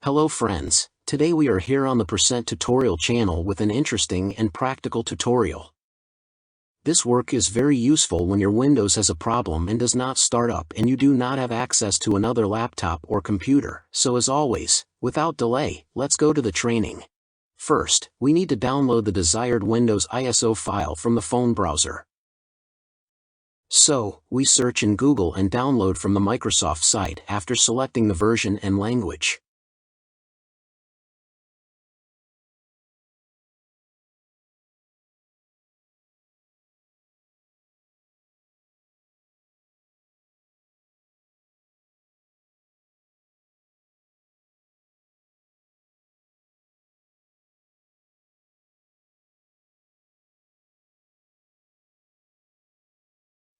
Hello friends, today we are here on the Percent Tutorial channel with an interesting and practical tutorial. This work is very useful when your Windows has a problem and does not start up and you do not have access to another laptop or computer. So as always, without delay, let's go to the training. First, we need to download the desired Windows ISO file from the phone browser. So, we search in Google and download from the Microsoft site after selecting the version and language.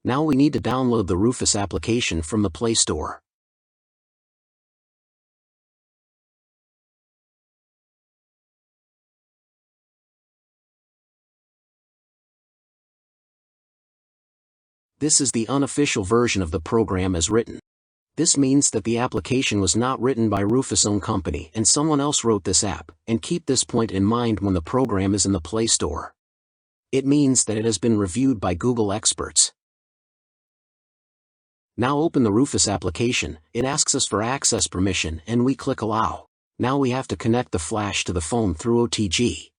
Now we need to download the RUFUS application from the Play Store. This is the unofficial version of the program as written. This means that the application was not written by RUFUS' own company and someone else wrote this app, and keep this point in mind when the program is in the Play Store. It means that it has been reviewed by Google experts. Now open the RUFUS application. It asks us for access permission and we click Allow. Now we have to connect the flash to the phone through OTG.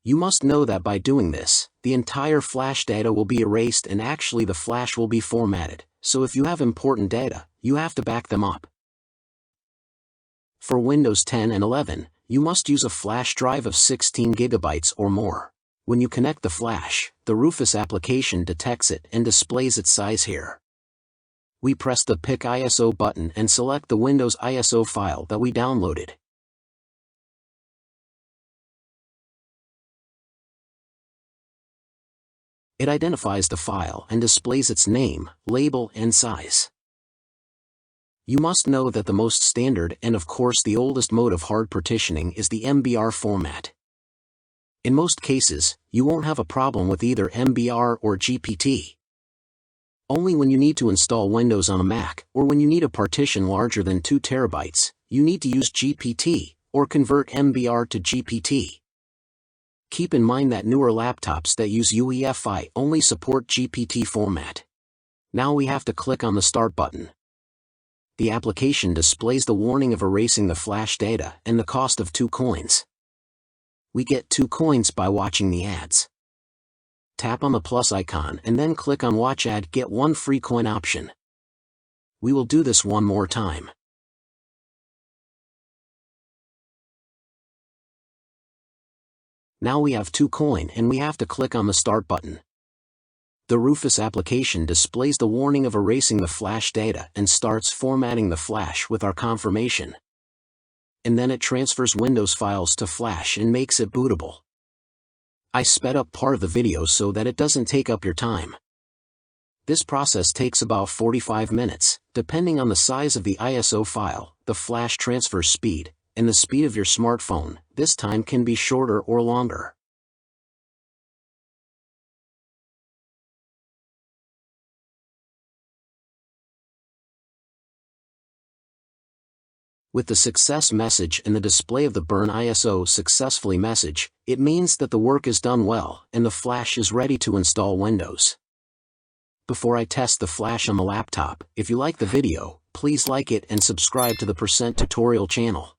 You must know that by doing this, the entire flash data will be erased and actually the flash will be formatted, so if you have important data, you have to back them up. For Windows 10 and 11, you must use a flash drive of 16 GB or more. When you connect the flash, the RUFUS application detects it and displays its size here. We press the Pick ISO button and select the Windows ISO file that we downloaded. It identifies the file and displays its name, label, and size. You must know that the most standard and of course the oldest mode of hard partitioning is the MBR format. In most cases, you won't have a problem with either MBR or GPT. Only when you need to install Windows on a Mac, or when you need a partition larger than 2 TB, you need to use GPT, or convert MBR to GPT. Keep in mind that newer laptops that use UEFI only support GPT format. Now we have to click on the Start button. The application displays the warning of erasing the flash data and the cost of 2 coins. We get 2 coins by watching the ads. Tap on the plus icon and then click on Watch Ad, get 1 free coin option. We will do this one more time. Now we have 2 coin and we have to click on the Start button. The RUFUS application displays the warning of erasing the flash data and starts formatting the flash with our confirmation. And then it transfers Windows files to flash and makes it bootable. I sped up part of the video so that it doesn't take up your time. This process takes about 45 minutes, depending on the size of the ISO file, the flash transfer speed, and the speed of your smartphone. This time can be shorter or longer. With the success message and the display of the Burn ISO successfully message, it means that the work is done well and the flash is ready to install Windows. Before I test the flash on the laptop, if you like the video, please like it and subscribe to the Percent Tutorial channel.